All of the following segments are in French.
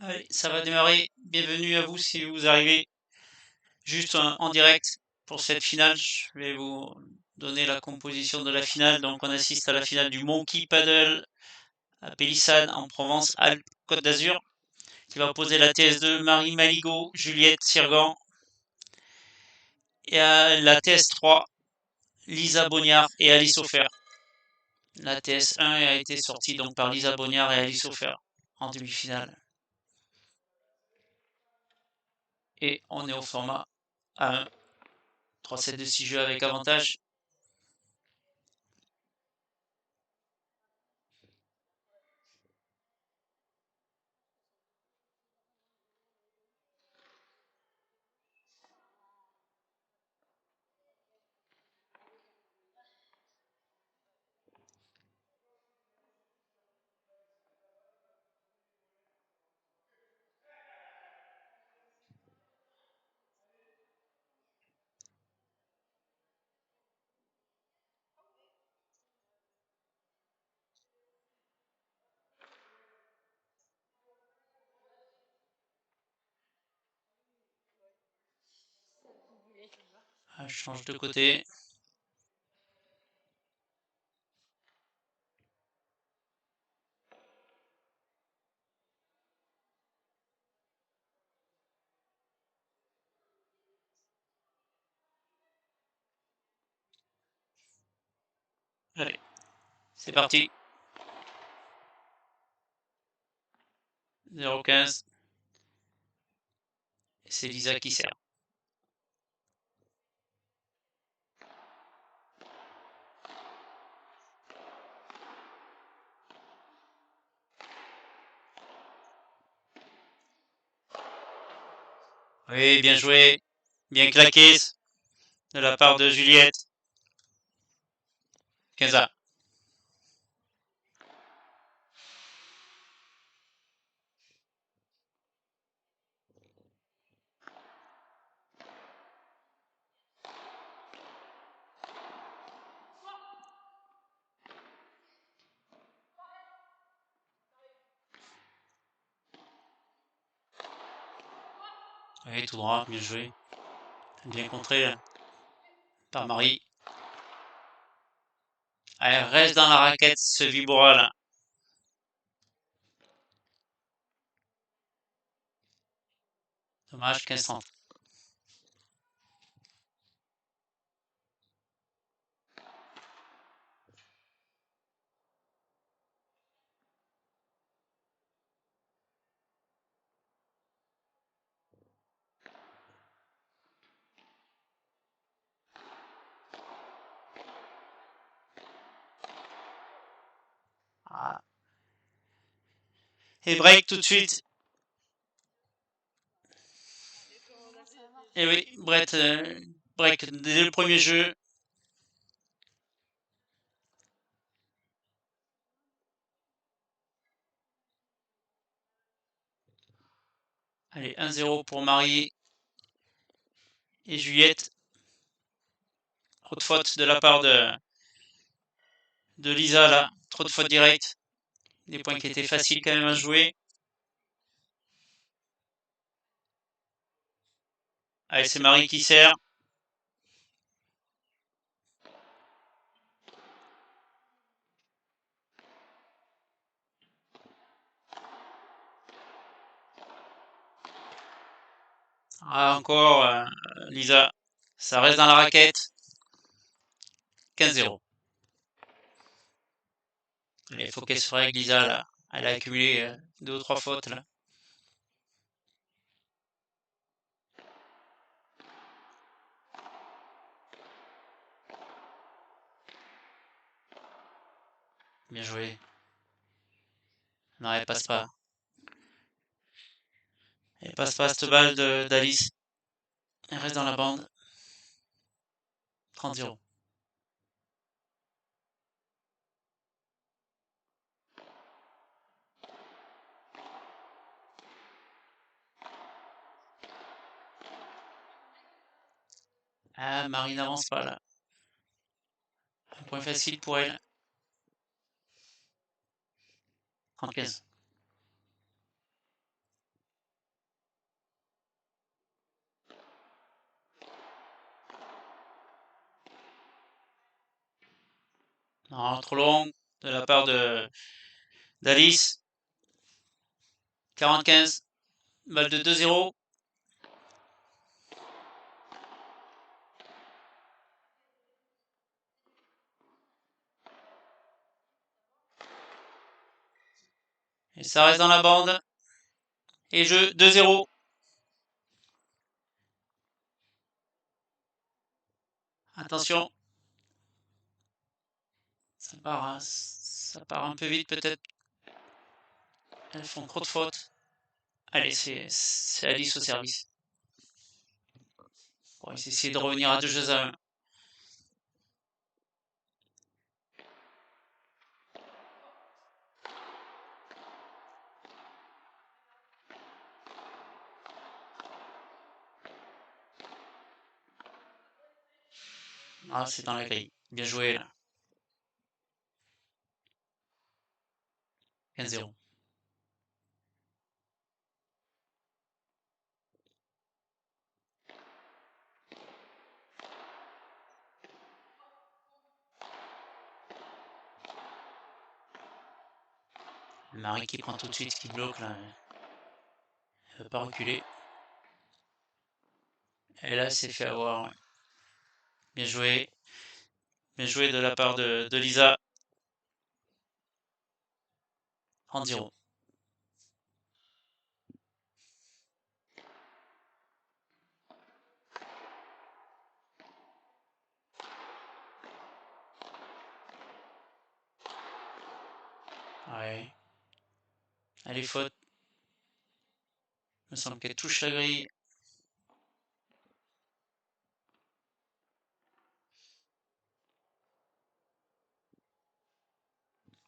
Allez, ça va démarrer. Bienvenue à vous si vous arrivez juste en direct pour cette finale. Je vais vous donner la composition de la finale. Donc on assiste à la finale du Monkey Paddle à Pélissade en Provence-Alpes-Côte d'Azur, qui va opposer la TS2 Marie Maligot, Juliette Sirgan, et à la TS3 Lisa Bognard et Alice Offer. La TS1 a été sortie donc par Lisa Bognard et Alice Offer en demi-finale. Et on est au format A1. 3-7 de 6 jeux avec avantage. Je change de côté. Allez, c'est parti. 0,15. Et c'est Lisa qui sert. Oui, bien joué. Bien claqué de la part de Juliette. 15 A. Oui, tout droit, bien joué. Bien contré par Marie. Elle reste dans la raquette, ce Vibora là. Dommage, 15-30. Ah. Et break tout de suite. Et oui, Brett, break dès le premier jeu. Allez, 1-0 pour Marie et Juliette. Trop de fautes de la part de Lisa là. Trop de fautes directes. Des points qui étaient faciles quand même à jouer. Allez, c'est Marie qui sert. Ah, encore Lisa. Ça reste dans la raquette. 15-0. Il faut qu'elle se règle, Lisa là. Elle a accumulé 2 ou 3 fautes là. Bien joué. Non, elle passe pas. Elle passe pas cette balle d'Alice. Elle reste dans la bande. 30-0. Ah, Marie n'avance pas là. Un point facile pour elle. 35. Non, trop long de la part de d'Alice. 45, balle de 2-0. Et ça reste dans la bande. Et jeu 2-0. Attention. Ça part un peu vite peut-être. Elles font trop de fautes. Allez, c'est Alice au service. On va essayer de revenir à 2-1. Ah, c'est dans la grille. Bien joué là. 15-0. Marie qui prend tout de suite, qui bloque là. Elle ne veut pas reculer. Et là, s'est fait avoir. Ouais. Bien joué. Bien joué de la part de Lisa. 30-0. Ouais. Allez, faute. Il me semble qu'elle touche la grille.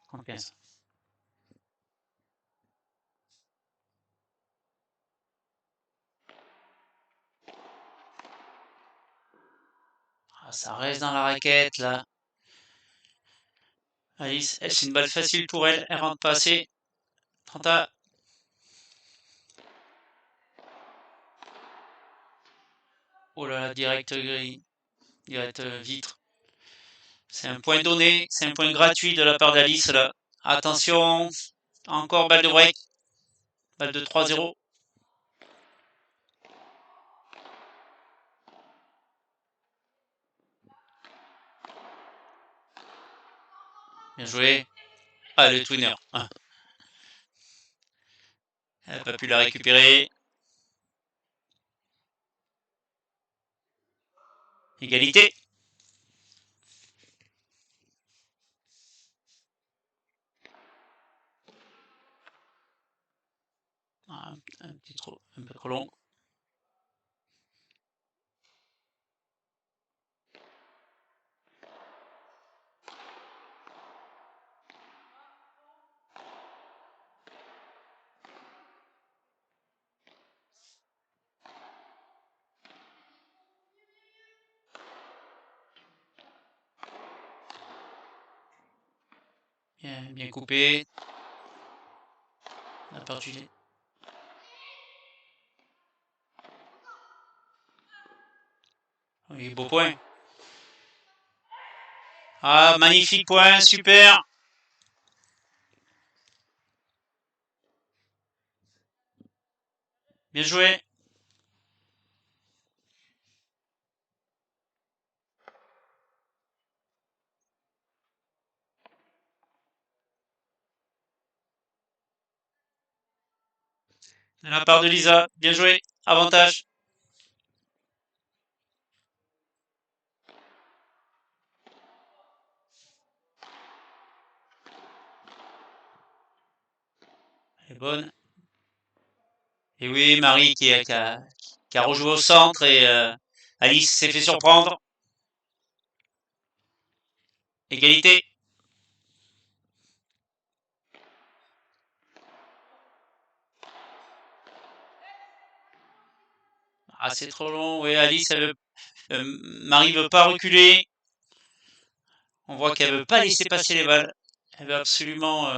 Confiance. Ah, ça reste dans la raquette là. Alice, c'est une balle facile pour elle. Elle rentre pas assez. 30. Oh là là, direct grille. Direct vitre. C'est un point donné. C'est un point gratuit de la part d'Alice là. Attention. Encore balle de break. Balle de 3-0. Bien joué. Ah, le twinner. Ah. Elle n'a pas pu la récupérer. Égalité. Ah, un peu trop long. Bien coupé. On a perdu les... Oui, beau point. Ah, magnifique point, super. Bien joué. De la part de Lisa. Bien joué. Avantage. Elle est bonne. Et oui, Marie qui a rejoué au centre et Alice s'est fait surprendre. Égalité. Ah, c'est trop long. Oui, Alice, Marie veut pas reculer. On voit qu'elle veut pas laisser passer les balles. Elle veut absolument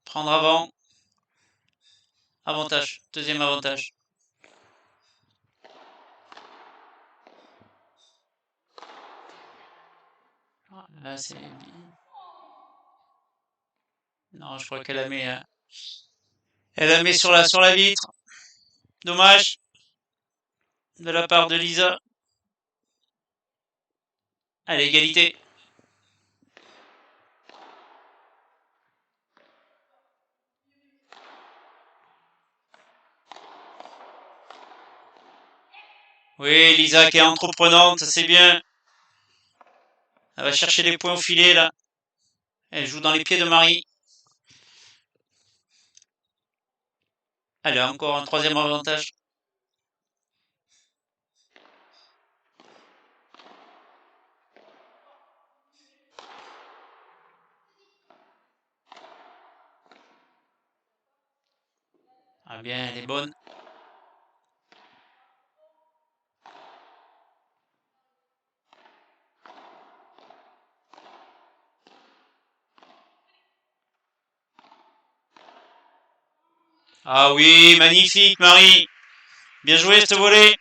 prendre avant. Avantage. Deuxième avantage. Là, c'est Non, je crois qu'elle la met. Elle la met sur la vitre. Dommage de la part de Lisa. Allez, égalité. Oui, Lisa qui est entreprenante, c'est bien. Elle va chercher les points au filet là. Elle joue dans les pieds de Marie. Allez, encore un troisième avantage. Ah bien, elle est bonne. Ah oui, magnifique Marie. Bien joué ce volley.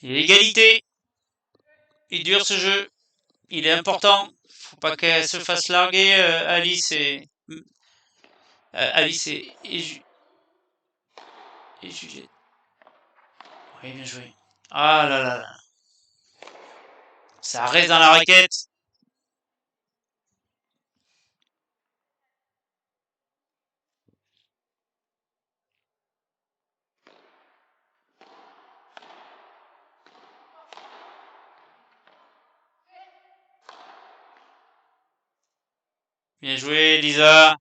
Et égalité. Il dure ce jeu. Il est important. Faut pas qu'elle se fasse larguer Alice et Juliette. Oui, bien joué. Ah là là là. Ça reste dans la raquette. Bien joué, Lisa.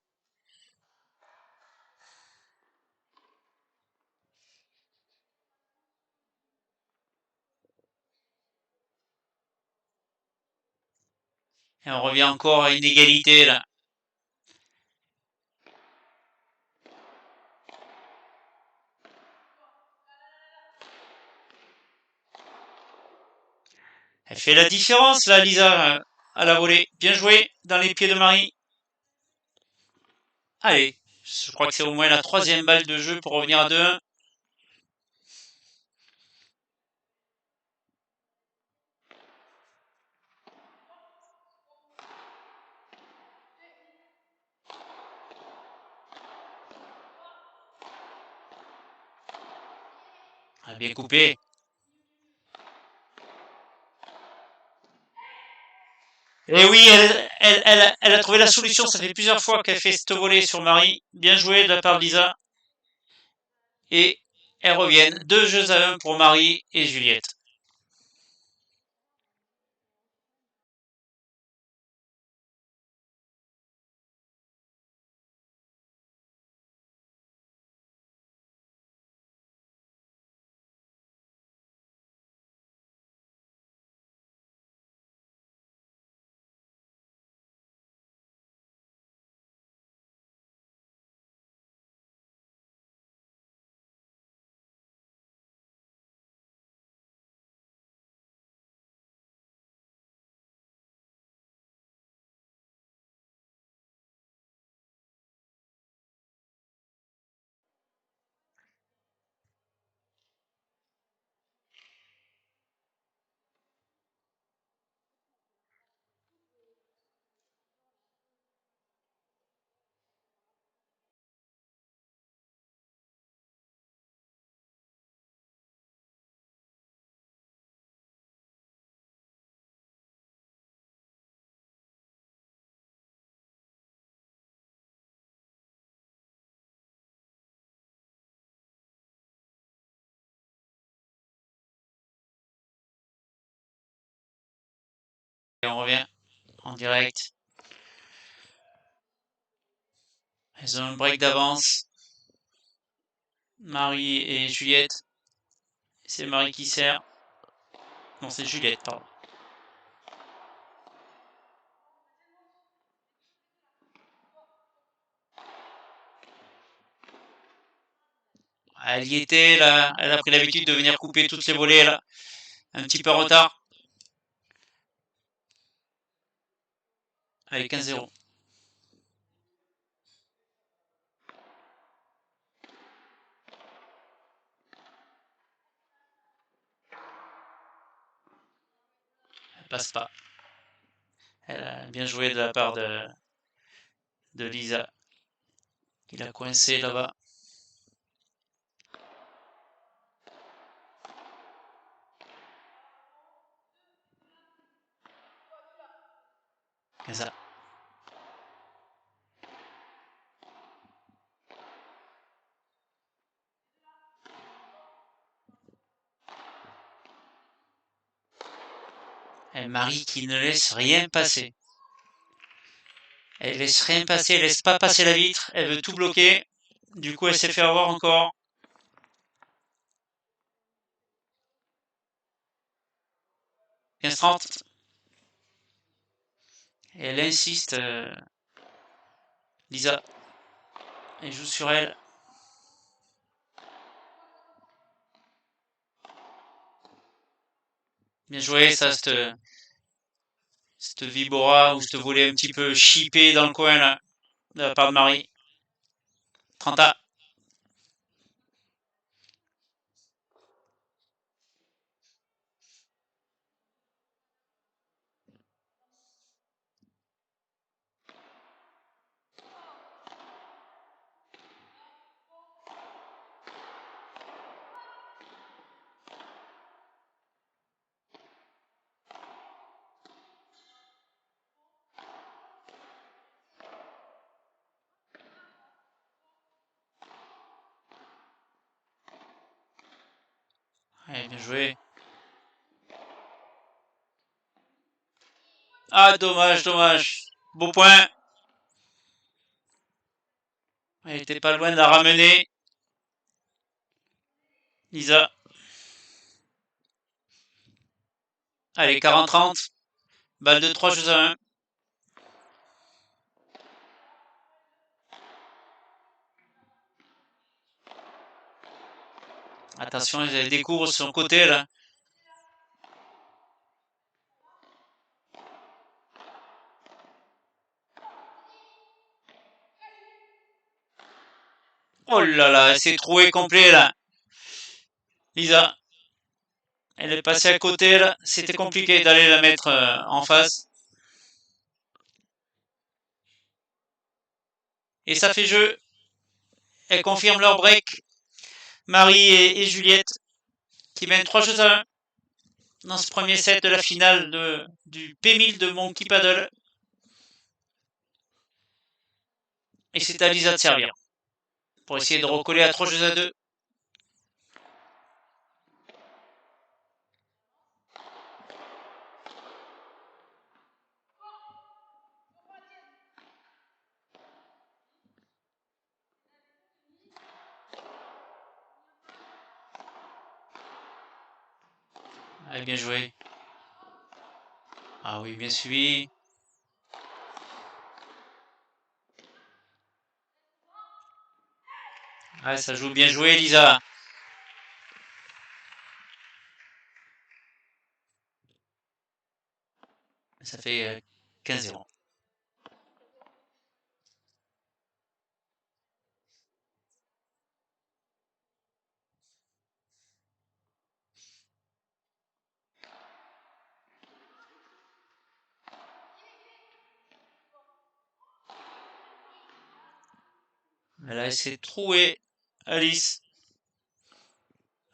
Et on revient encore à une égalité là. Elle fait la différence là, Lisa, à la volée. Bien joué dans les pieds de Marie. Allez, je crois que c'est au moins la troisième balle de jeu pour revenir à 2-1. Ah, bien coupé. Et oui, elle a trouvé la solution. Ça fait plusieurs fois qu'elle fait ce volley sur Marie. Bien joué de la part de Lisa. Et elles reviennent. 2 jeux à 1 pour Marie et Juliette. Et on revient en direct. Elles ont un break d'avance. Marie et Juliette. C'est Marie qui sert. Non, c'est Juliette, pardon. Elle y était, là. Elle a pris l'habitude de venir couper toutes les volées, là. Un petit peu en retard. Allez, 15-0. passe pas. Elle a bien joué de la part de Lisa. Il a coincé là-bas. Comme ça. Et Marie qui ne laisse rien passer. Elle laisse rien passer, elle laisse pas passer la vitre, elle veut tout bloquer. Du coup, elle s'est fait avoir encore. « 15-30. Et elle insiste, Lisa. Elle joue sur elle. Bien joué, ça, cette Vibora, où je te voulais un petit peu chipper dans le coin, là, de la part de Marie. 30A. Allez, bien joué. Ah, dommage, dommage. Beau point. Elle était pas loin de la ramener. Lisa. Allez, 40-30. Balle de 3 jeux à 1. Attention, elle découvre son côté là. Oh là là, c'est troué complet là. Lisa. Elle est passée à côté là. C'était compliqué d'aller la mettre en face. Et ça fait jeu. Elles confirment leur break. Marie et Juliette qui mènent 3 jeux à 1 dans ce premier set de la finale du P1000 de Monkey Paddle. Et c'est à Lisa de servir pour essayer de recoller à 3 jeux à 2. Allez, bien joué. Ah oui, bien suivi. Ouais, ça joue bien joué, Lisa. Ça fait 15-0. Elle a essayé de trouer Alice.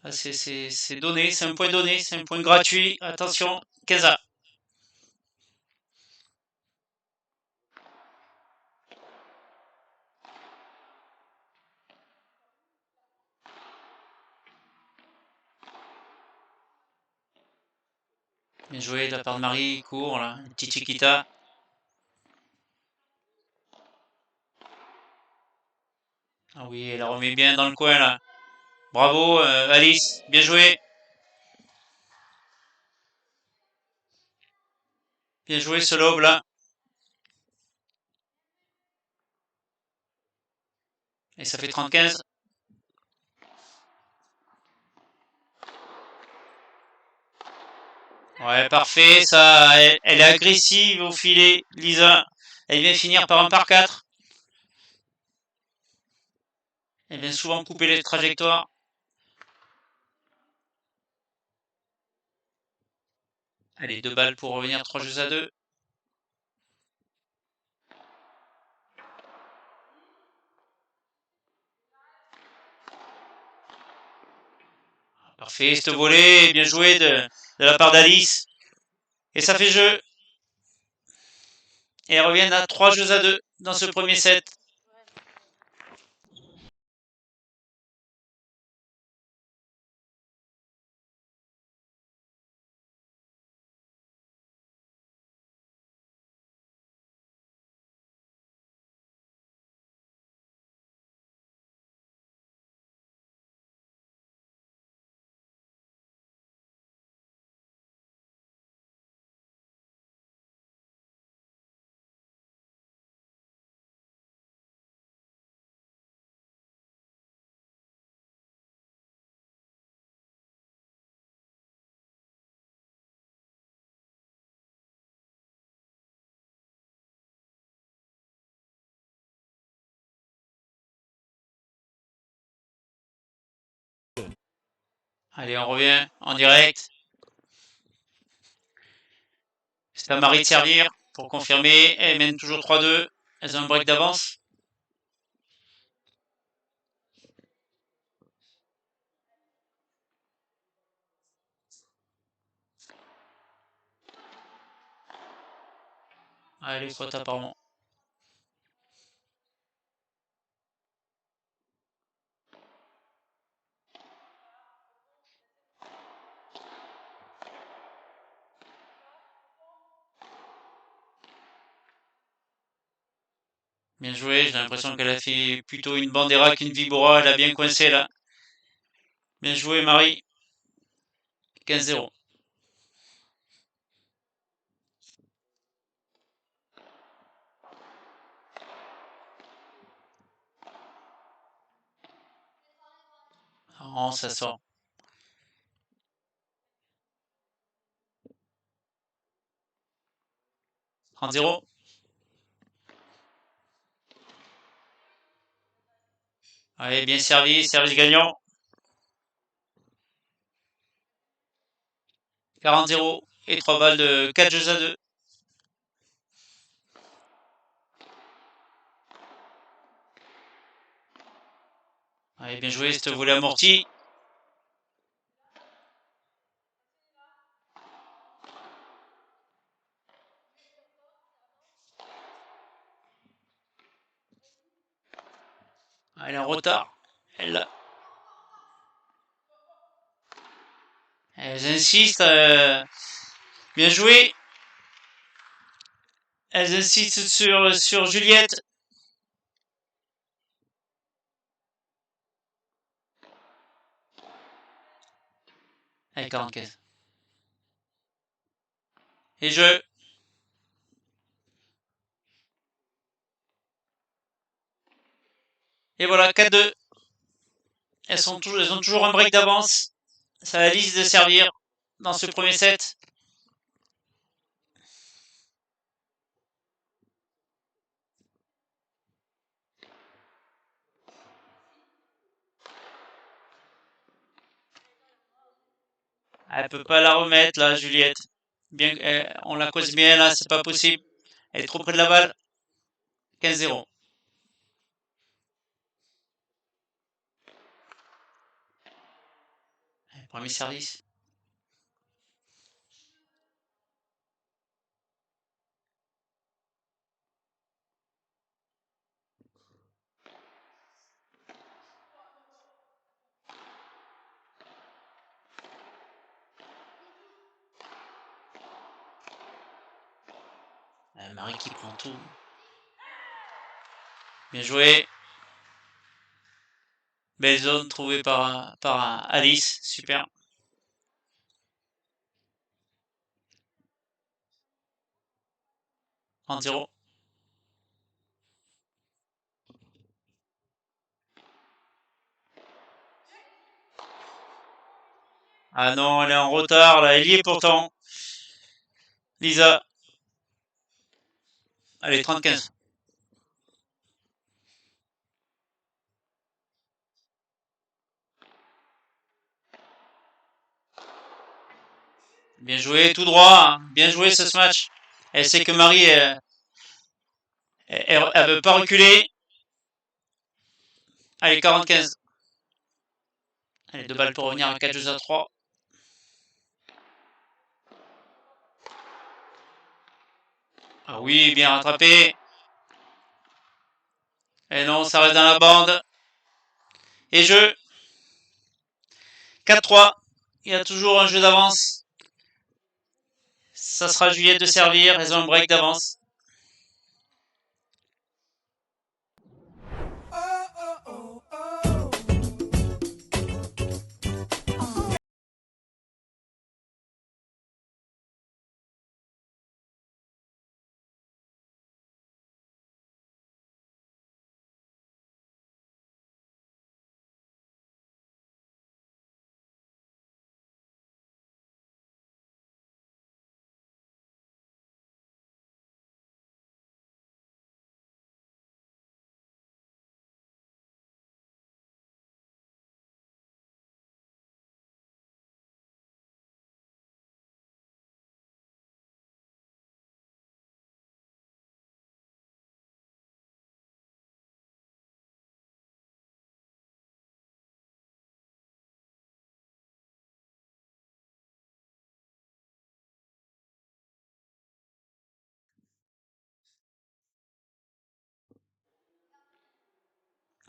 Ah, c'est donné, c'est un point donné, c'est un point gratuit. Attention, Kaza. Bien joué de la part de Marie, court là, une petite Chiquita. Ah oui, elle la remet bien dans le coin là. Bravo Alice, bien joué. Bien joué ce lobe là. Et ça fait 30-15. Ouais, parfait, ça, elle est agressive au filet, Lisa. Elle vient finir par un par 4. Elle vient souvent couper les trajectoires. Allez, 2 balles pour revenir, 3 jeux à 2. Parfait, ce volée, bien joué de la part d'Alice. Et ça fait jeu. Et elles reviennent à 3 jeux à 2 dans ce premier set. Allez, on revient en direct. C'est à Marie de servir pour confirmer. Elles mènent toujours 3-2. Elles ont un break d'avance. Allez, faute apparemment. Bien joué, j'ai l'impression qu'elle a fait plutôt une Bandera qu'une Vibora. Elle a bien coincé là. Bien joué Marie. 15-0. Oh, ça sort. 30-0. Allez, bien servi, service gagnant. 40-0 et 3 balles de 4 jeux à 2. Allez, bien joué, cette volée amorti. Elle est en retard. Elles insistent. Bien joué. Elles insistent sur Juliette. Allez, 45. Et je. Et voilà, 4-2. Elles ont toujours un break d'avance. Ça va Alice de servir dans ce premier set. Elle peut pas la remettre là, Juliette. Bien, on la cause bien là, c'est pas possible. Elle est trop près de la balle. 15-0. Premier service. Marie qui prend tout. Bien joué. Belle zone trouvée par Alice. Super. 30-0. Ah non, elle est en retard là. Elle y est pourtant. Lisa. Allez, 30-15. Bien joué, tout droit. Hein. Bien joué ce match. Elle sait que Marie, elle veut pas reculer. Allez, 45. Allez, 2 balles pour revenir à 4 jeux à 3. Ah oui, bien rattrapé. Et non, ça reste dans la bande. Et jeu. 4-3. Il y a toujours un jeu d'avance. Ça sera Juliette de servir. Elles ont un break d'avance.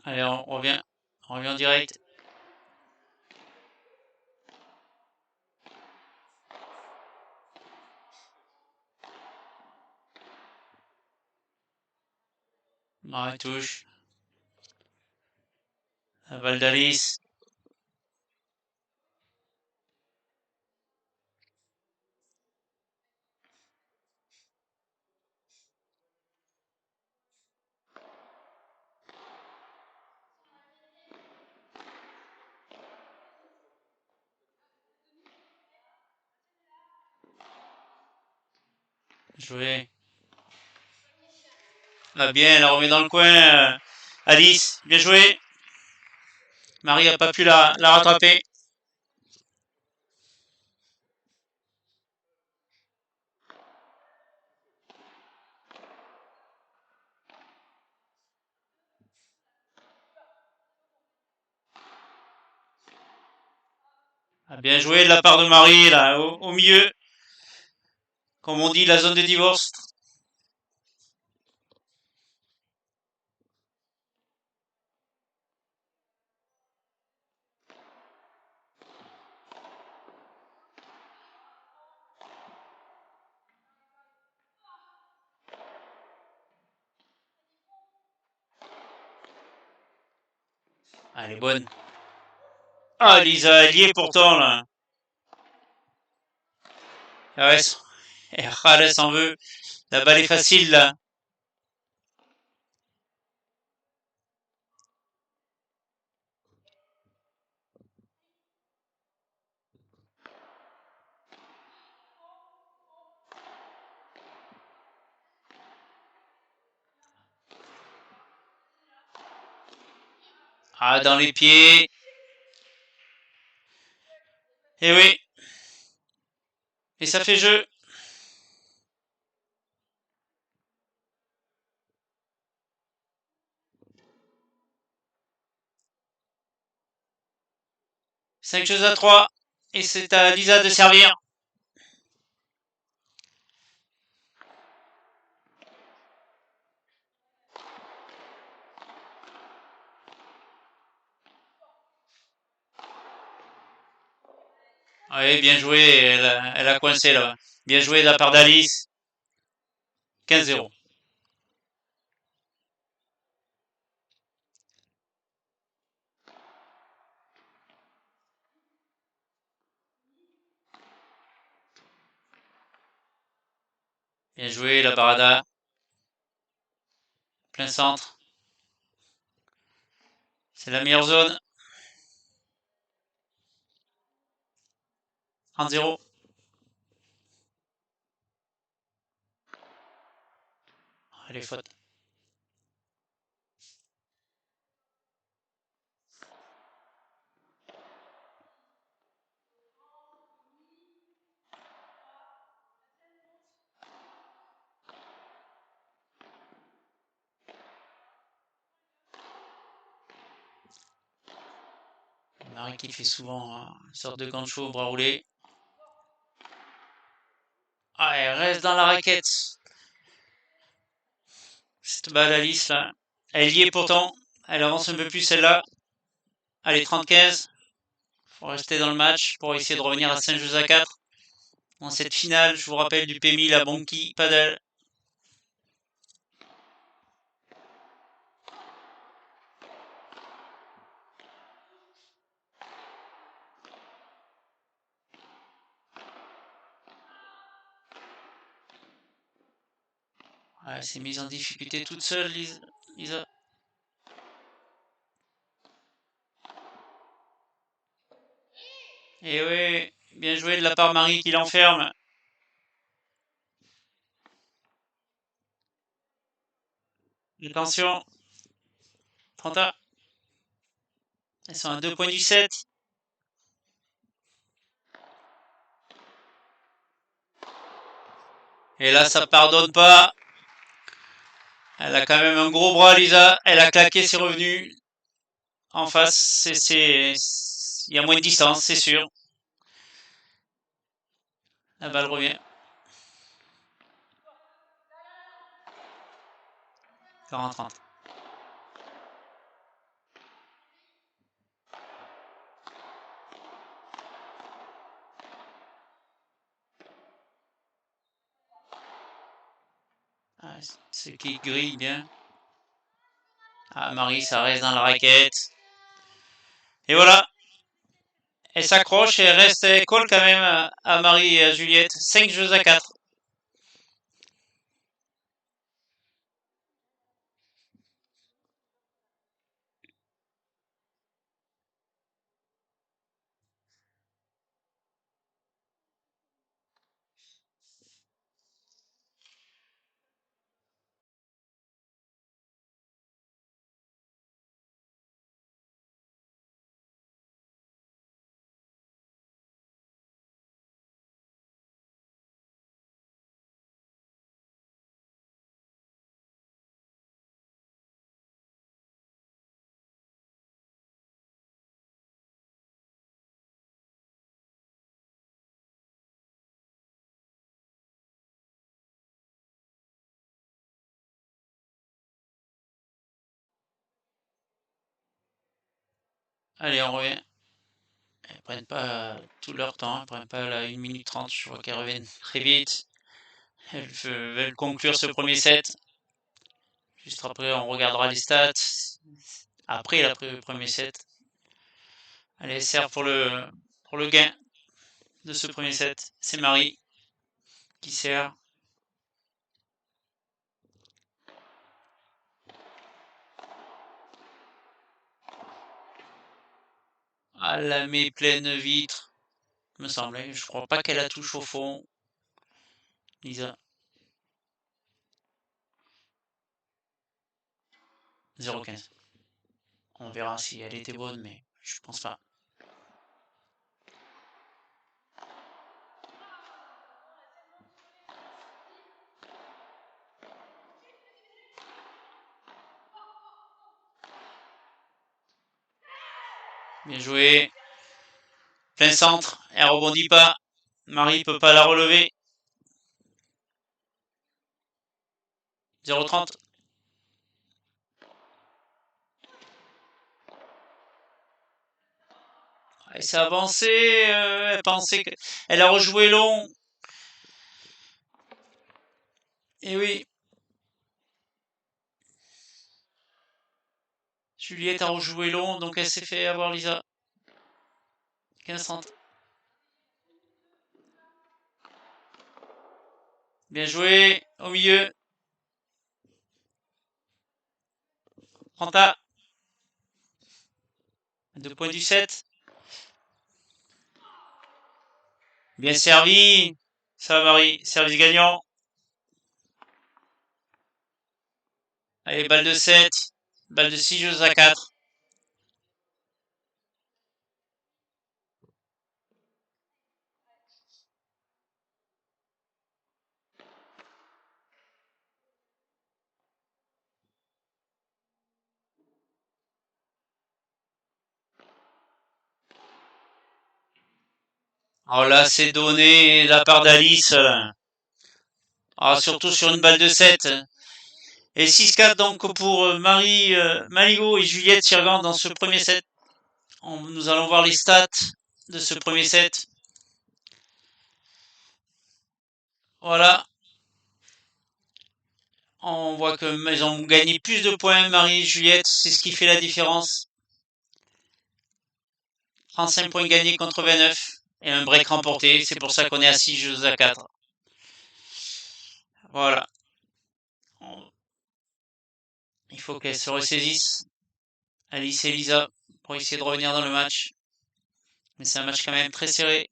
Allez, on revient. On revient en direct. Marie touche. La balle d'Alice. Joué. Là, bien, elle la remet dans le coin. Alice, bien joué. Marie a pas pu la rattraper. Bien joué de la part de Marie, là, au milieu. Comme on dit, la zone de divorce. Elle est bonne. Ah, Lisa, elle y est pourtant, là. Ouais, elle s'en veut. La balle est facile, là. Ah, dans les pieds. Et oui. Et ça fait jeu. 5 jeux à 3. Et c'est à Lisa de servir. Oui, bien joué. Elle a coincé, là. Bien joué de la part d'Alice. 15-0. Bien joué, la parada. Plein centre. C'est la meilleure zone. 30-0. Allez, faute. Marie qui fait souvent une sorte de gancho au bras roulé. Ah, elle reste dans la raquette. Cette balle Alice là. Elle y est pourtant. Elle avance un peu plus celle-là. Allez, 30-15. Faut rester dans le match pour essayer de revenir à 5 jeux à 4. Dans cette finale, je vous rappelle, du PMI, la Monkey Paddle. Ouais, elle s'est mise en difficulté toute seule, Lisa. Et oui, bien joué de la part de Marie qui l'enferme. Attention. Fanta. Elles sont à 2 points du 7. Et là, ça pardonne pas. Elle a quand même un gros bras, Lisa. Elle a claqué ses revenus. En face, il y a moins de distance, c'est sûr. La balle revient. 40-30. Ah, ce qui grille bien. Ah, Marie, ça reste dans la raquette. Et voilà. Elle s'accroche et elle colle quand même à Marie et à Juliette. 5 jeux à 4. Allez, on revient. Elles prennent pas tout leur temps. Elles prennent pas la 1 minute 30. Je vois qu'elles reviennent très vite. Elles veulent conclure ce premier set. Juste après, on regardera les stats. Après le premier set. Allez, serve pour le gain de ce premier set. C'est Marie qui sert. Elle la met pleine vitre, me semblait. Je crois pas qu'elle la touche au fond. Lisa. 0,15. On verra si elle était bonne, mais je pense pas. Bien joué. Plein centre. Elle rebondit pas. Marie peut pas la relever. 0,30. Elle s'est avancée. Elle pensait que. Elle a rejoué long. Et oui. Juliette a rejoué long, donc elle s'est fait avoir Lisa. 15-30. Bien joué. Au milieu. Renta. 2 points du 7. Bien servi. Ça va Marie. Service gagnant. Allez, balle de 7. Balle de 6 jeux à 4. Oh là, c'est donné de la part d'Alice. Ah, surtout sur une balle de 7. Et 6-4 donc pour Marie Maligo et Juliette Sirgan dans ce premier set. Nous allons voir les stats de ce premier set. Voilà. On voit qu'elles ont gagné plus de points, Marie et Juliette. C'est ce qui fait la différence. 35 points gagnés contre 29. Et un break remporté. C'est pour ça qu'on est à 6 jeux à 4. Voilà. Il faut qu'elles se ressaisissent. Alice et Lisa pour essayer de revenir dans le match. Mais c'est un match quand même très serré.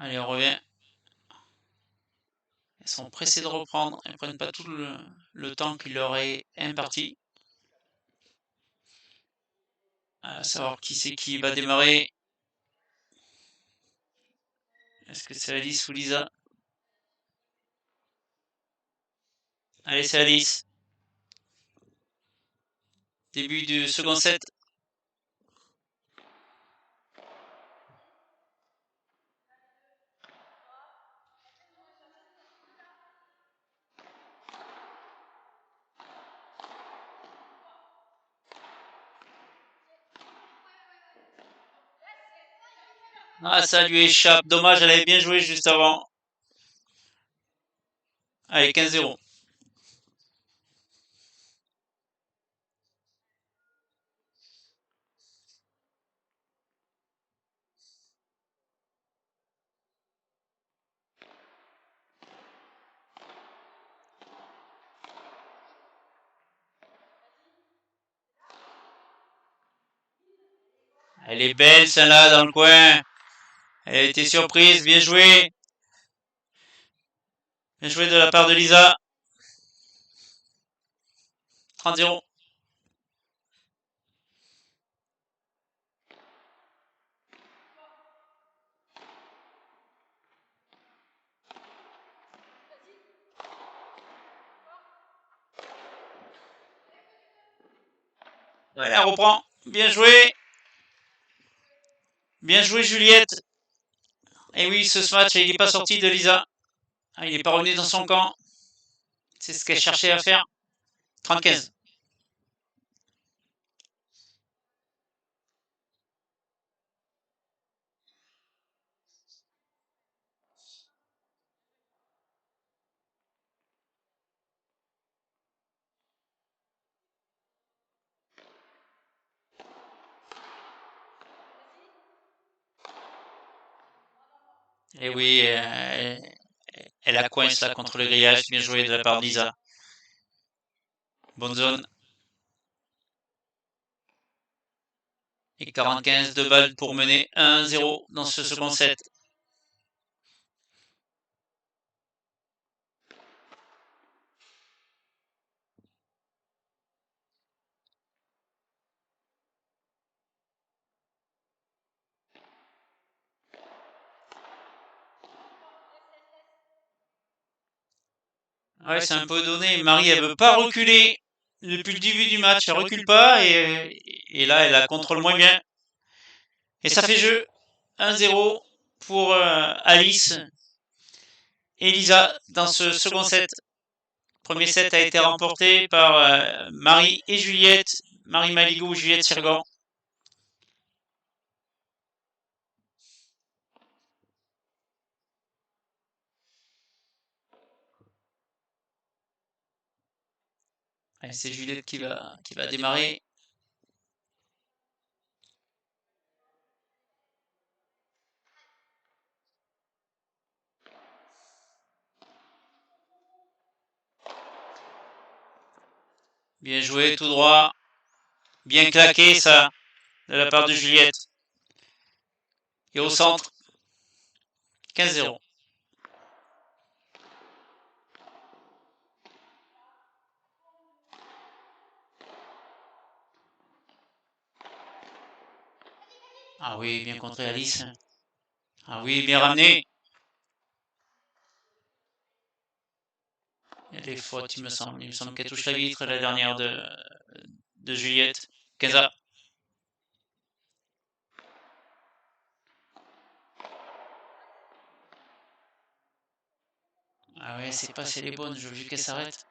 Allez, on revient. Elles sont pressées de reprendre. Elles ne prennent pas tout le temps qu'il leur est imparti. À savoir qui c'est qui va démarrer. Est-ce que c'est Alice ou Lisa? Allez, c'est Alice. Début du second set. Ah, ça lui échappe. Dommage, elle avait bien joué juste avant. Allez, 15-0. Elle est belle, celle-là, dans le coin. Elle a été surprise. Bien joué. Bien joué de la part de Lisa. 30-0. Ouais, elle reprend. Bien joué. Bien joué, Juliette. Et oui, ce match, il n'est pas sorti de Lisa. Ah, il n'est pas revenu dans son camp. C'est ce qu'elle cherchait à faire. 30-15. Et oui, elle a coince là contre le grillage. Bien joué de la part de Lisa. Bonne zone. Et 45 de balles pour mener 1-0 dans ce second set. Ouais, c'est un peu donné. Marie, elle veut pas reculer depuis le début du match. Elle recule pas et là, elle la contrôle moins bien. Et ça fait jeu. 1-0 pour Alice et Lisa dans ce second set. Premier set a été remporté par Marie et Juliette. Marie Maligo, Juliette Sirgan. C'est Juliette qui va démarrer. Bien joué, tout droit. Bien claqué, ça, de la part de Juliette. Et au centre, 15-0. Ah oui, bien contré Alice. Ah oui, bien ramené. Elle est faute, il me semble. Il me semble qu'elle touche la vitre, la dernière de Juliette. Kenza. Ah ouais, c'est pas si elle est bonne, je veux qu'elle s'arrête.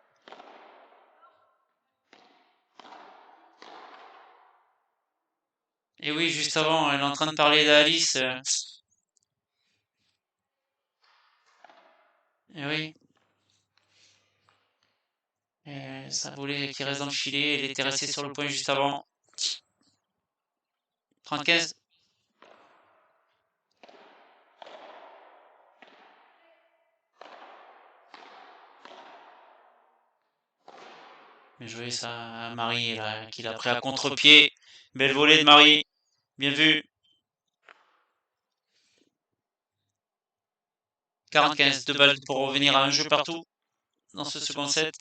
Et oui, juste avant, elle est en train de parler d'Alice. Et oui. Ça volait qui reste dans le filet, elle était restée sur le point juste avant. 35. Bien joué ça, Marie, là, qui l'a pris à contre-pied. Belle volée de Marie. Bien vu. 45, 2 balles pour revenir à un jeu partout dans ce second set.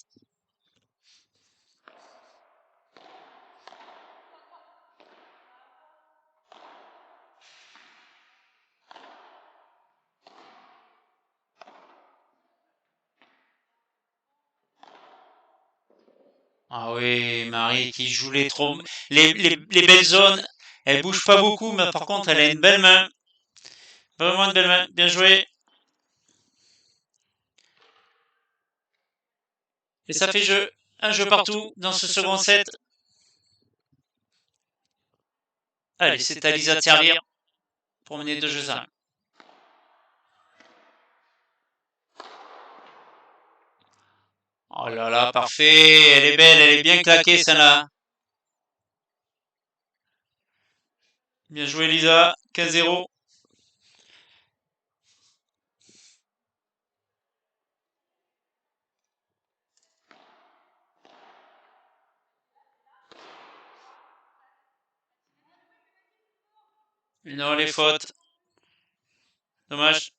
Ah oui, Marie qui joue les belles zones. Elle bouge pas beaucoup, mais par contre, elle a une belle main. Vraiment une belle main. Bien joué. Et ça fait jeu. Un jeu partout dans ce second set. Allez, c'est à Lisa de servir pour mener 2 jeux à 1. Oh là là, parfait. Elle est belle, elle est bien claquée, celle-là. Bien joué, Lisa. 15-0. Non, les fautes. Dommage.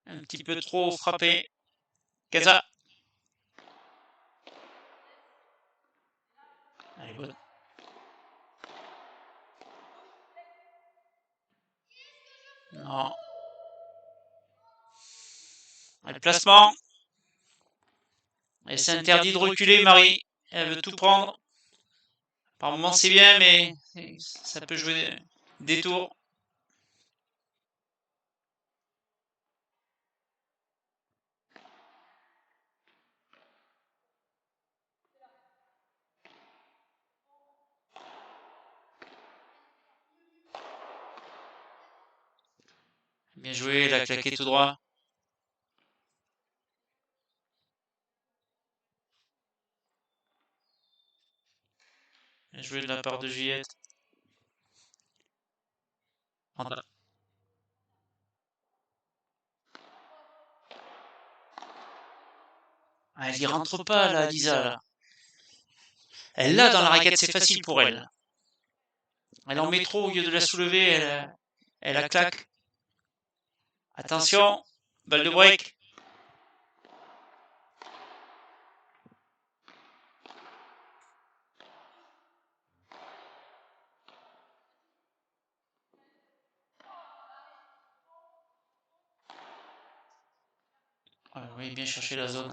Un petit peu trop frappé. Kaza. Allez, bonne. Non. Allez, placement. Et c'est interdit de reculer, Marie. Elle veut tout prendre. Par moments, c'est bien, mais ça peut jouer des tours. Bien joué, elle a claqué tout droit. Bien joué de la part de Juliette. Ah, elle y rentre pas, là, Lisa, là. Elle l'a dans la raquette, c'est facile pour elle. Elle en met trop au lieu de la soulever, elle la claque. Attention, balle de break. Oui, bien chercher la zone.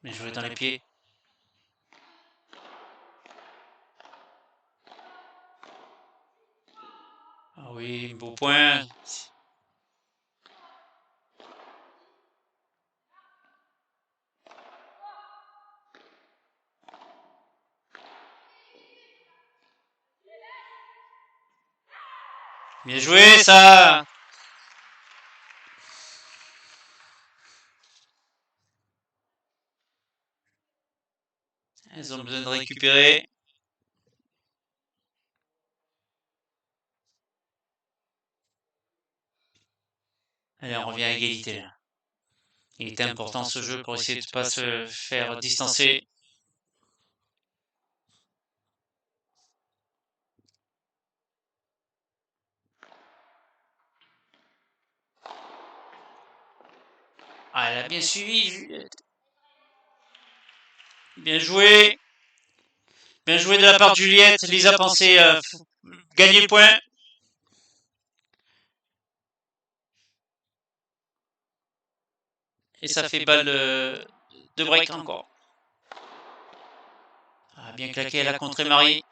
Bien joué dans les pieds. Ah oui, beau point. Bien joué, ça. Elles ont besoin de récupérer. Allez, on revient à égalité, là. Il était important ce jeu pour essayer de ne pas se faire distancer. Ah, elle a bien suivi, Juliette. Bien joué. Bien joué de la part de Juliette. Lisa pensait gagner le point. Et ça fait balle de break encore. Ah, bien claqué, elle a contré Marie.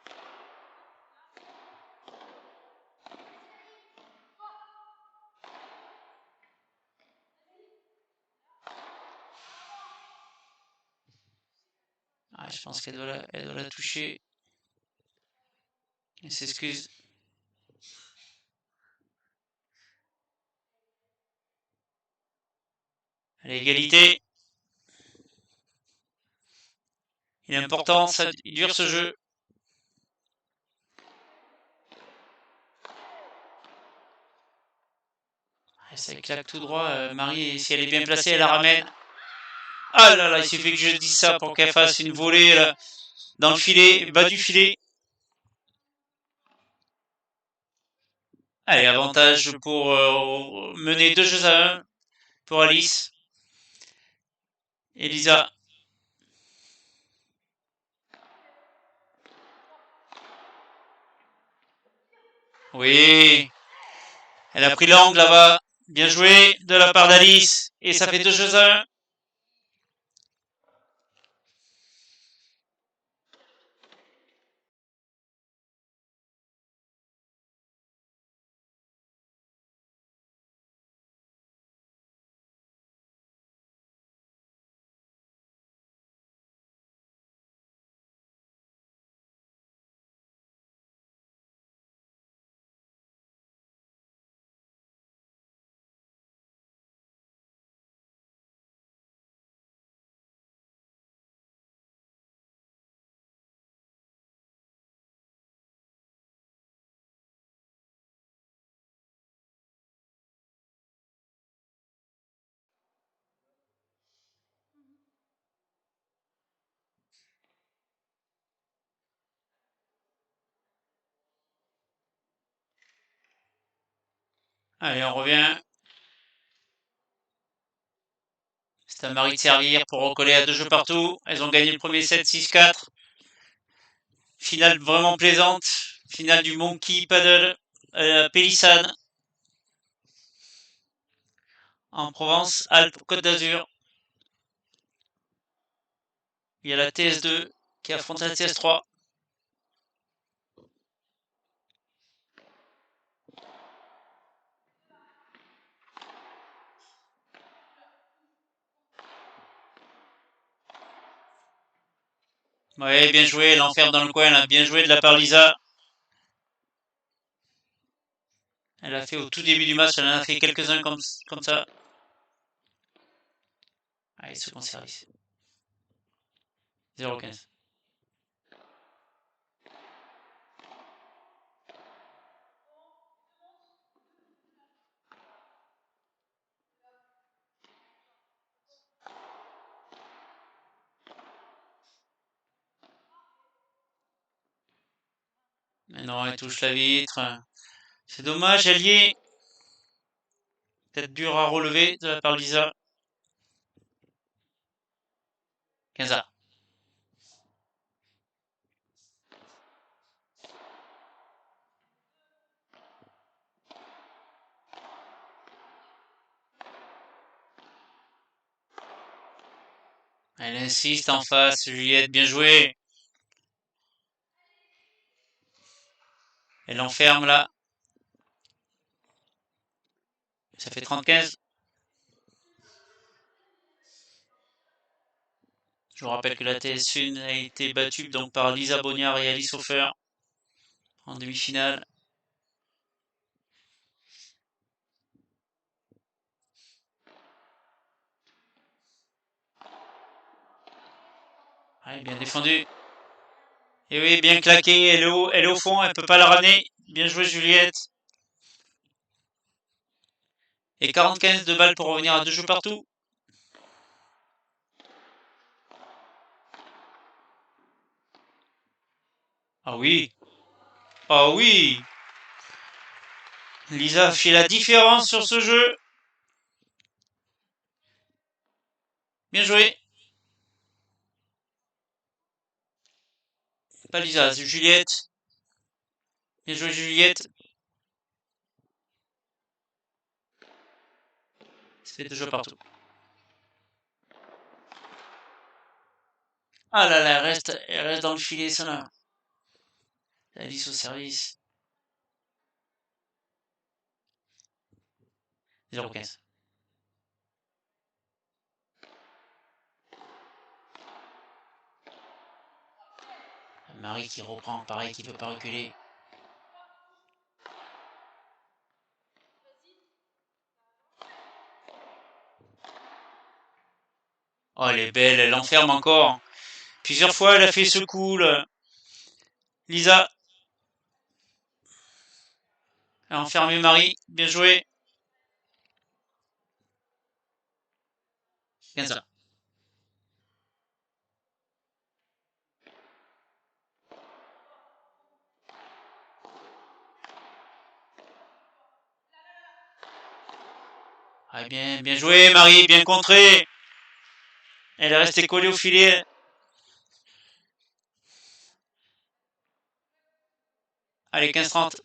Ah, je pense qu'elle doit la toucher. Elle s'excuse. À l'égalité. Il est important, il dure ce jeu. Ça claque tout droit. Marie, si elle est bien placée, elle la ramène. Ah là là, il suffit que je dise ça pour qu'elle fasse une volée là, dans le filet, bas du filet. Allez, avantage pour mener 2 jeux à 1 pour Alice. Elisa. Oui. Elle a pris l'angle là-bas. Bien joué de la part d'Alice. Et ça fait 2 jeux à 1. Allez, on revient. C'est à Marie de servir pour recoller à 2 jeux partout. Elles ont gagné le premier set 6-4. Finale vraiment plaisante. Finale du Monkey Paddle Pélissane. En Provence, Alpes, Côte d'Azur. Il y a la TS2 qui affronte la TS3. Ouais, bien joué, l'enferme dans le coin, là. Bien joué de la part Lisa. Elle a fait au tout début du match, elle en a fait quelques-uns comme ça. Allez, second service. 0-15. Mais non, elle touche la vitre. C'est dommage, elle y est. Peut-être dur à relever de la part Lisa. 15 a. Elle insiste en face, Juliette, bien joué. Elle enferme là. Ça fait 30-15. Je vous rappelle que la TS1 a été battue donc par Lisa Bognard et Alice Hofer en demi-finale. Allez, bien défendu. Et oui, bien claqué, elle est au fond, elle peut pas la ramener. Bien joué Juliette. Et 45 de balles pour revenir à 2 jeux partout. Ah oui. Ah oui. Lisa fait la différence sur ce jeu. Bien joué. Pas Lisa, c'est Juliette. Bien joué, Juliette. C'est 2 jeux partout. Ah là là, elle reste dans le filet, ça là. Alice au service. 0,15. Marie qui reprend, pareil, qui ne peut pas reculer. Oh, elle est belle, elle enferme encore. Plusieurs fois, elle a fait ce coup, là. Lisa. Elle a enfermé Marie. Bien joué. 15 ans. Ah, bien, bien joué, Marie, bien contré. Elle est restée collée au filet. Allez, 15-30.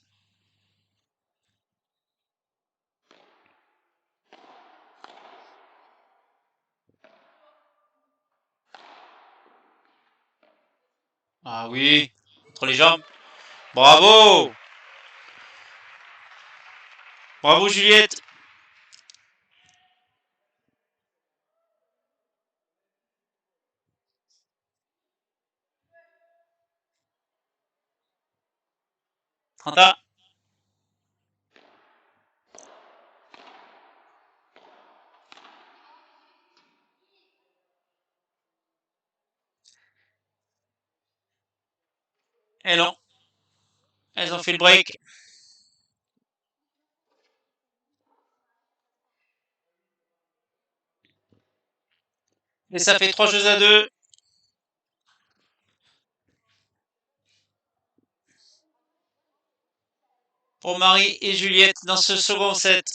Ah oui, entre les jambes. Bravo. Bravo, Juliette. Trenta. Et non, elles ont fait le break. Et ça fait 3 jeux à 2 pour Marie et Juliette dans ce second set.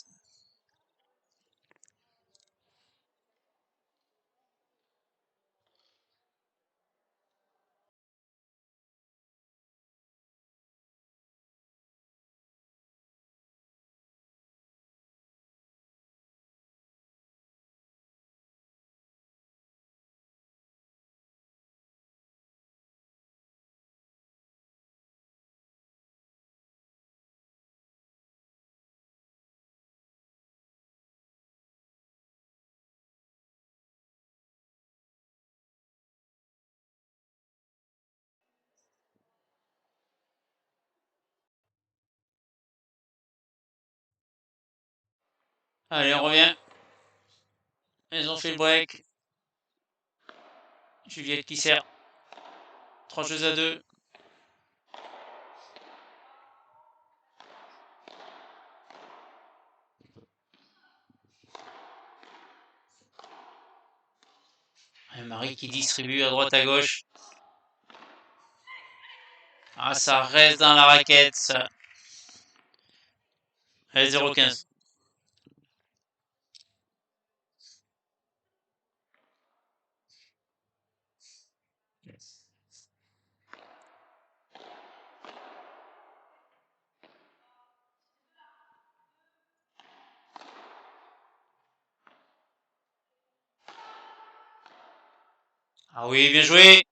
Allez, on revient. Elles ont fait le break. Juliette qui sert. 3 jeux à 2. Et Marie qui distribue à droite à gauche. Ah, ça reste dans la raquette, ça. Allez, 0,15. Ah oui, bien joué.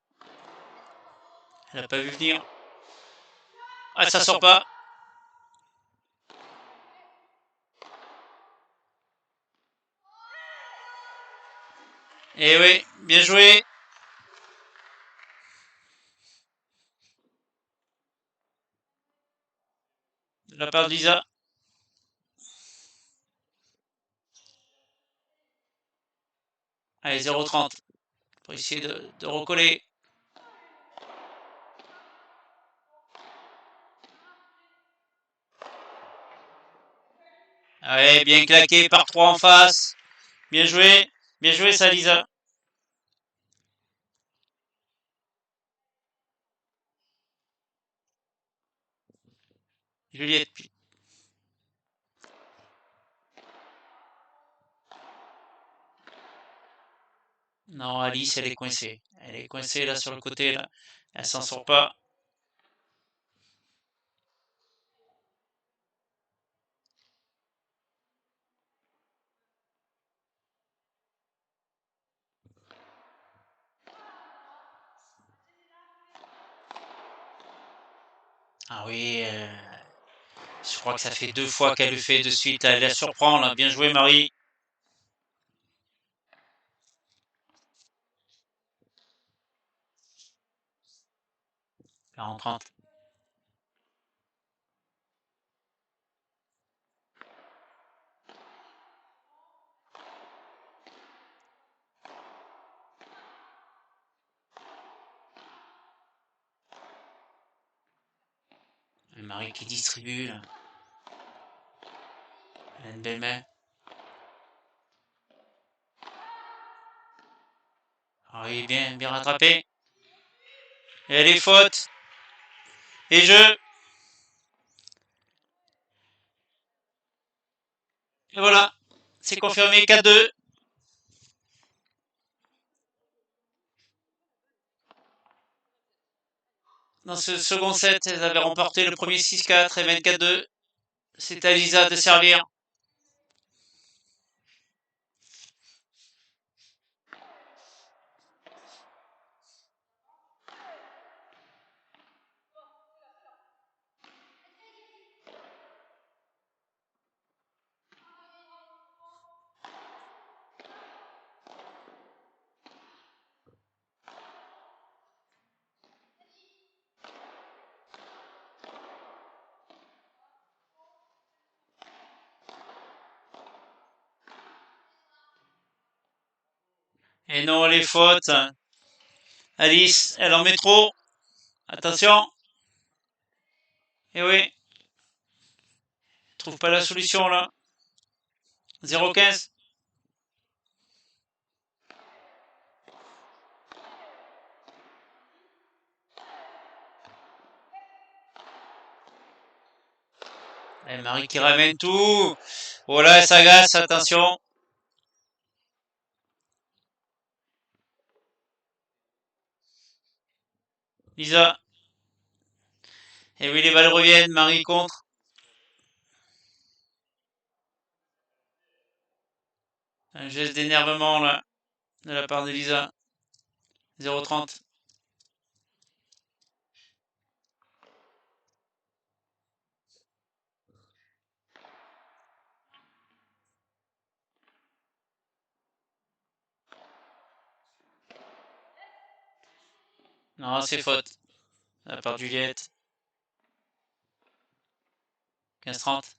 Elle n'a pas vu venir. Ah, ça sort pas. Eh oui, bien joué. De la part de Lisa. Allez, 0,30. Pour essayer de recoller. Allez, bien claqué par 3 en face. Bien joué. Bien joué, ça, Lisa. Juliette. Non, Alice, elle est coincée. Elle est coincée là sur le côté là. Elle s'en sort pas. Ah oui, je crois que ça fait 2 fois qu'elle le fait de suite. Là, elle la surprend là. Bien joué, Marie. 40-30. Marie qui distribue là. Elle a une belle main. Ah oui, bien, bien rattrapé. Et elle est faute. Et jeu. Et voilà. C'est confirmé 4-2. Dans ce second set, elles avaient remporté le premier 6-4 et 24-2. C'est à Lisa de servir. Et non, les fautes. Alice, elle en met trop. Attention. Et oui. Trouve pas la solution là. 0-15. Et Marie qui ramène tout. Oh là, elle s'agace, attention. Lisa. Et oui, les balles reviennent. Marie contre. Un geste d'énervement là, de la part de Lisa. 0-30. Non, c'est faute. De la part de Juliette. 15-30.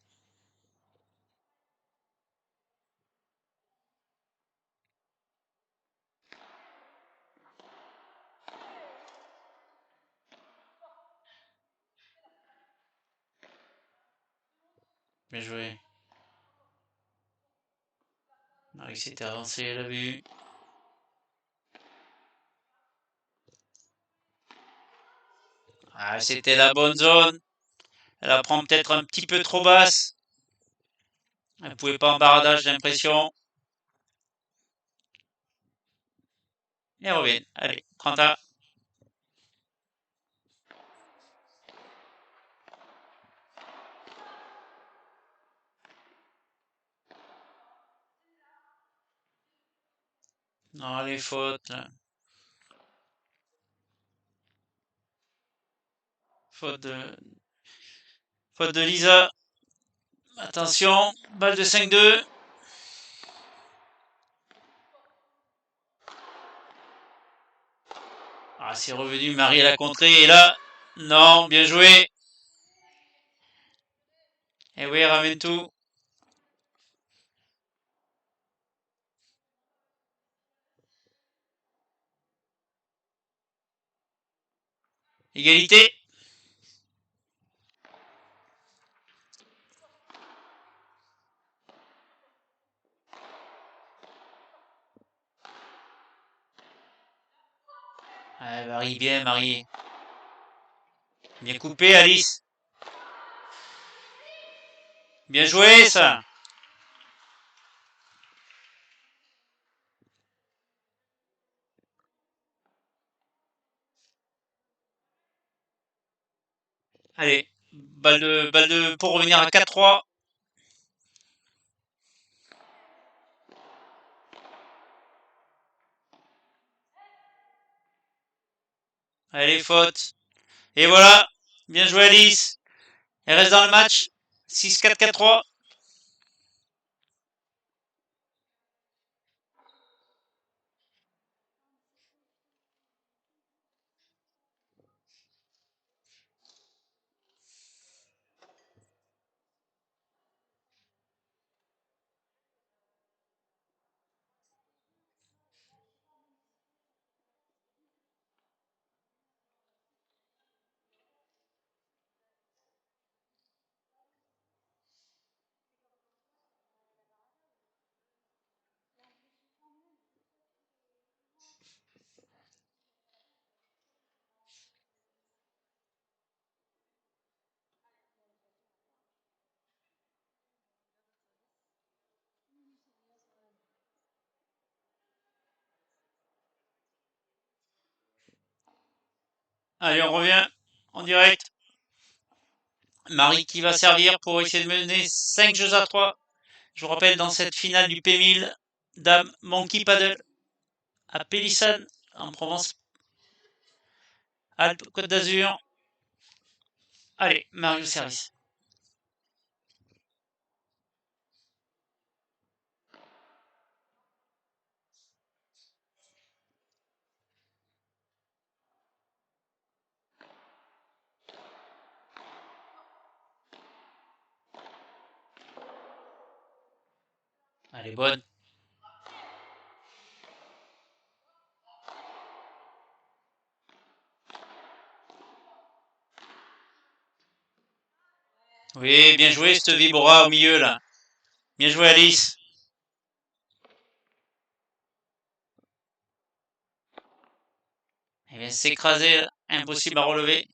Bien joué. Marie s'était avancée, elle a vu. Ah, c'était la bonne zone. Elle la prend peut-être un petit peu trop basse. Elle pouvait pas en baradage, j'ai l'impression. Et revient. Allez, 30 à. Non, les fautes. Faute de, faute de Lisa. Attention, balle de 5-2. Ah, c'est revenu, Marie l'a contré. Et là, non, bien joué. Et oui, ramène tout. Égalité. Ah, Marie, bien, Marie. Bien coupé, Alice. Bien joué, ça. Allez, balle de pour revenir à 4-3. Allez, faute. Et voilà. Bien joué, Alice. Elle reste dans le match. 6-4-4-3. Allez, on revient en direct. Marie qui va servir pour essayer de mener 5 jeux à 3. Je vous rappelle, dans cette finale du P1000, Dame Monkey Paddle à Pélissane, en Provence, Alpes, Côte d'Azur. Allez, Marie au service. Elle est bonne. Oui, bien joué, cette Vibora au milieu, là. Bien joué, Alice. Elle vient s'écraser, impossible à relever.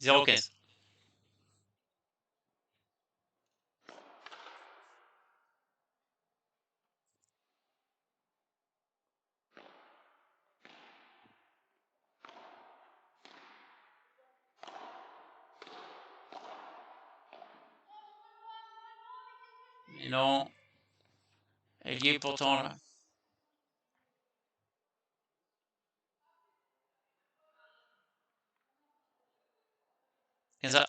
0-15. Mais non, elle y est pourtant, là. 15.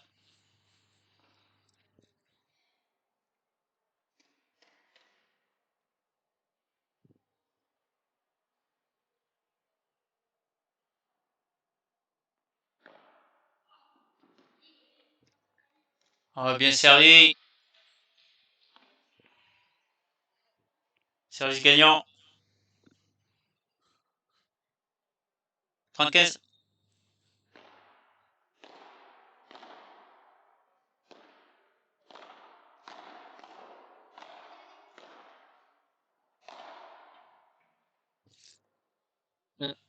Oh, bien servi. Service gagnant. 35.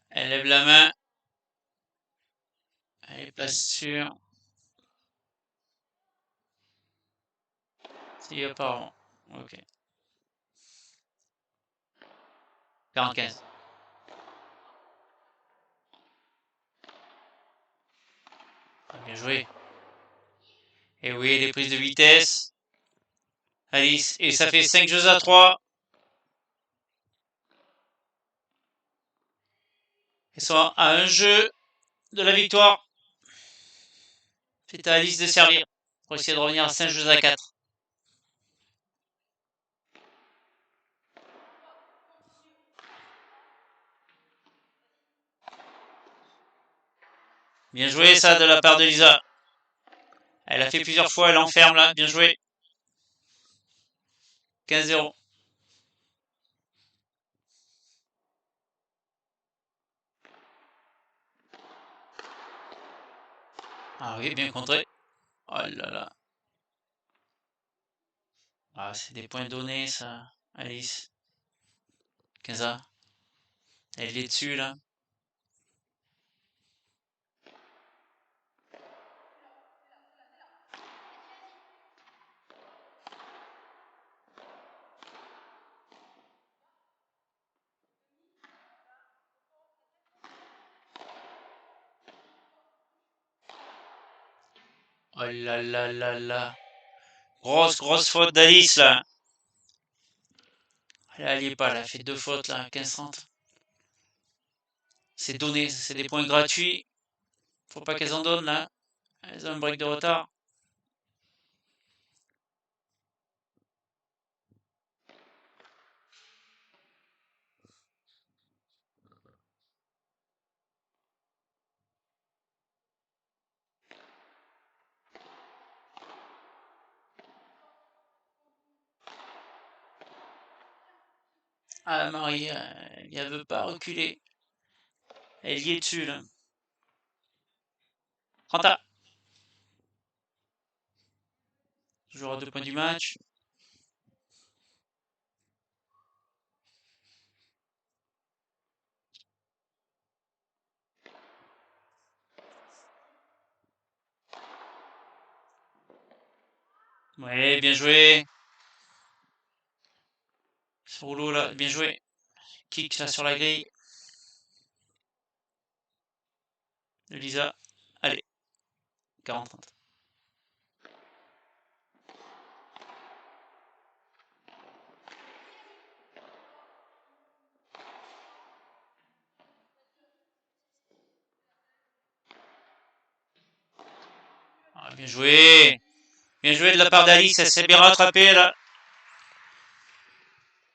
Elle lève la main. Elle est place sûre. C'est apparent. Ok. 45. Bien joué. Et oui, les prises de vitesse. Alice. Et ça fait 5 jeux à 3. Ils sont à un jeu de la victoire. C'est à Alice de servir pour essayer de revenir à 5 jeux à 4. Bien joué ça de la part de Lisa. Elle a fait plusieurs fois, elle enferme là. Bien joué. 15-0. Ah oui, bien contré. Oh là là. Ah, c'est des points donnés ça, Alice. 15. Elle est dessus là. Oh là là là là. Grosse faute d'Alice là. Elle y est pas, elle a fait deux fautes là, 15-30. C'est donné, c'est des points gratuits. Faut pas qu'elles en donnent là. Elles ont un break de retard. Ah Marie, elle veut pas reculer. Elle y est dessus là. Renta. Toujours à 2 points du match. Ouais, bien joué. Ce rouleau là, bien joué. Kick là sur la grille. De Lisa. Allez, 40-30. Ah, bien joué. Bien joué de la part d'Alice. Elle s'est bien rattrapée là.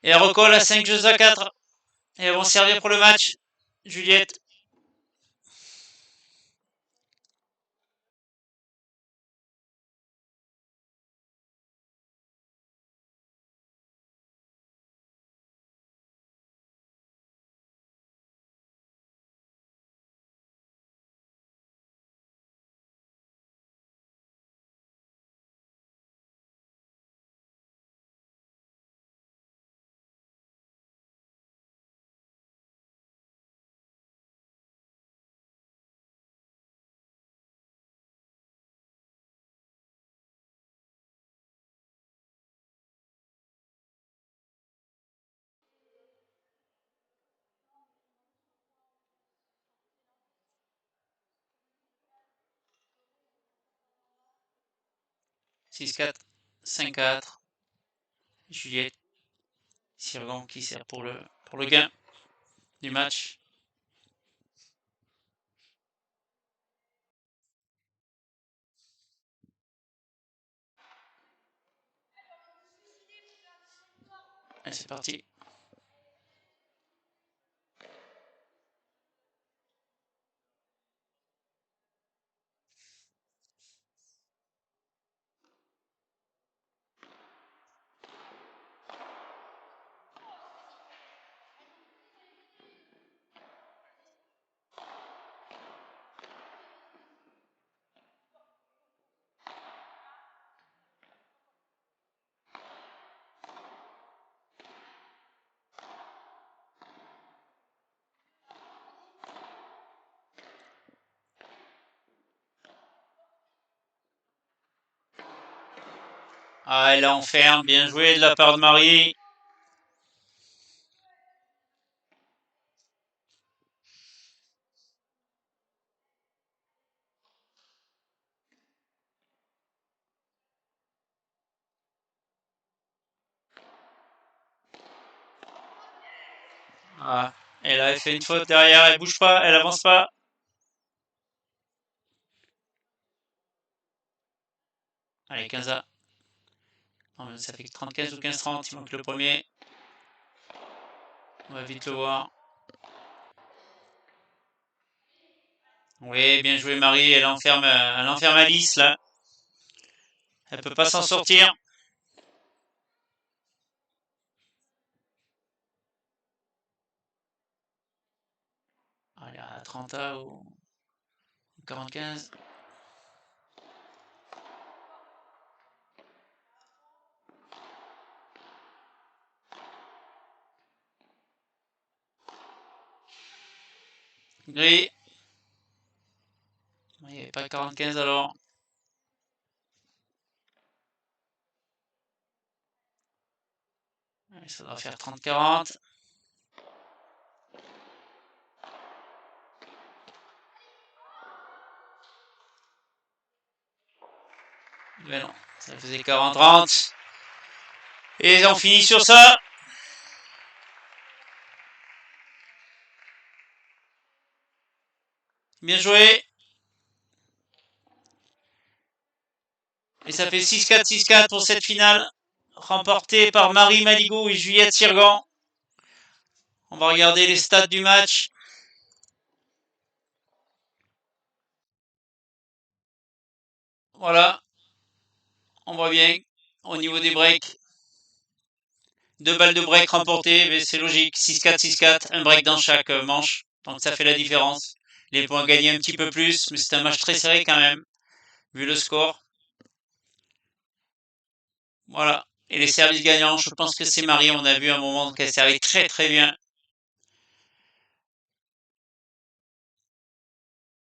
Et elle recolle à 5 jeux à 4. Et elles vont servir pour le match. Juliette. Six 4 5 4. Juliette. Sirgan qui sert pour le gain du match. Allez, c'est parti. Ah, elle enferme. Bien joué de la part de Marie. Ah, elle a fait une faute derrière. Elle bouge pas. Elle avance pas. Allez, 15 A. Non, ça fait 30-15 ou 15-30. Il manque le premier. On va vite le voir. Oui, bien joué Marie. Elle enferme Alice là. Elle peut pas s'en sortir. Allez, à 30 A ou 45. Gris. Il n'y avait pas 45 alors. Ça doit faire 30-40. Mais non, ça faisait 40-30. Et on finit sur ça. Bien joué. Et ça fait 6-4, 6-4 pour cette finale, remportée par Marie Maligo et Juliette Sirgan. On va regarder les stats du match. Voilà, on voit bien au niveau des breaks. 2 balles de break remportées, mais c'est logique. 6-4, 6-4, un break dans chaque manche. Donc ça fait la différence. Les points gagnés un petit peu plus, mais c'est un match très serré quand même, vu le score. Voilà. Et les services gagnants, je pense que c'est Marie, on a vu un moment qu'elle servait très très bien.